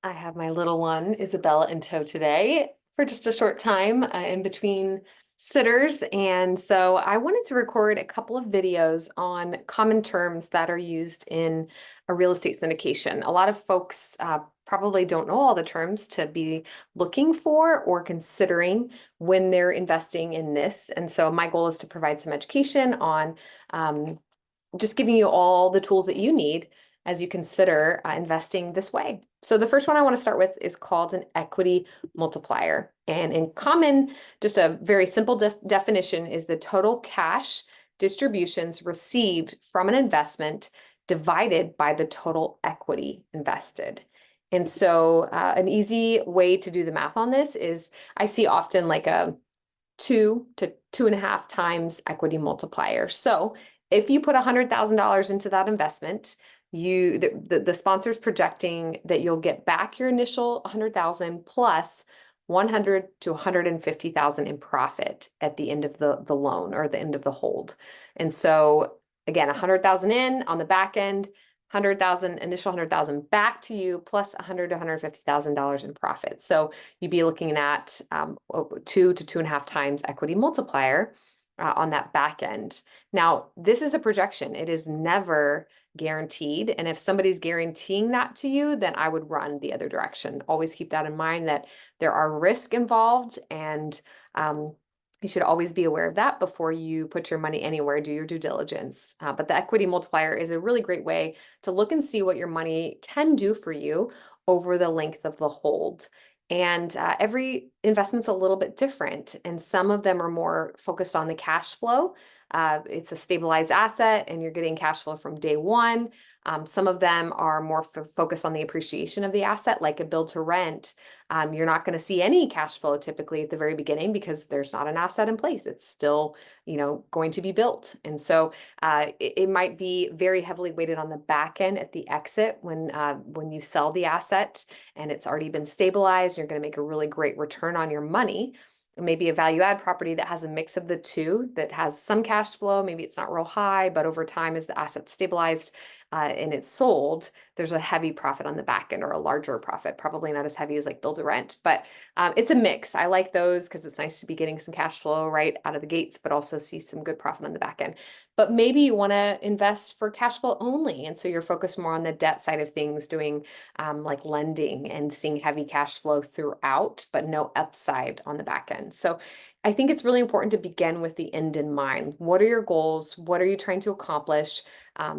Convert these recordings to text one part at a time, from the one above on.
I have my little one, Isabella, in tow today for just a short time in between sitters. And so I wanted to record a couple of videos on common terms that are used in a real estate syndication. A lot of folks probably don't know all the terms to be looking for or considering when they're investing in this. And so my goal is to provide some education on um, just giving you all the tools that you need as you consider investing this way. So the first one I want to start with is called an equity multiplier. And in common, just a very simple definition is the total cash distributions received from an investment divided by the total equity invested. And so an easy way to do the math on this is I see often like a 2 to 2.5 times equity multiplier. So if you put $100,000 into that investment, the sponsor's projecting that you'll get back your initial 100,000 plus 100 to 150,000 in profit at the end of the loan or the end of the hold. And so again, 100,000 in on the back end, 100,000 initial 100,000 back to you plus 100 to 150,000 dollars in profit. So you'd be looking at 2 to 2.5 times equity multiplier on that back end. Now, this is a projection. It is never guaranteed. And if somebody's guaranteeing that to you, then I would run the other direction. Always keep that in mind that there are risks involved, and you should always be aware of that before you put your money anywhere, do your due diligence. But the equity multiplier is a really great way to look and see what your money can do for you over the length of the hold. And every investment's a little bit different, and some of them are more focused on the cash flow. It's a stabilized asset and you're getting cash flow from day one. Some of them are more focused on the appreciation of the asset, like a build to rent. You're not going to see any cash flow typically at the very beginning because there's not an asset in place. It's still, going to be built. And so it might be very heavily weighted on the back end at the exit when you sell the asset and it's already been stabilized. You're going to make a really great return on your money. Maybe a value add property that has a mix of the two, that has some cash flow. Maybe it's not real high, but over time, as the asset's stabilized and it's sold, there's a heavy profit on the back end, or a larger profit, probably not as heavy as like build to rent, but it's a mix. I like those because it's nice to be getting some cash flow right out of the gates, but also see some good profit on the back end. But maybe you want to invest for cash flow only. And so you're focused more on the debt side of things, doing like lending and seeing heavy cash flow throughout, but no upside on the back end. So I think it's really important to begin with the end in mind. What are your goals? What are you trying to accomplish?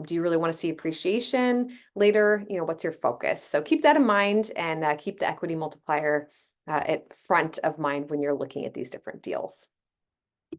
Do you really want to see appreciation later? What's your focus? So keep that in mind, and keep the equity multiplier at front of mind when you're looking at these different deals.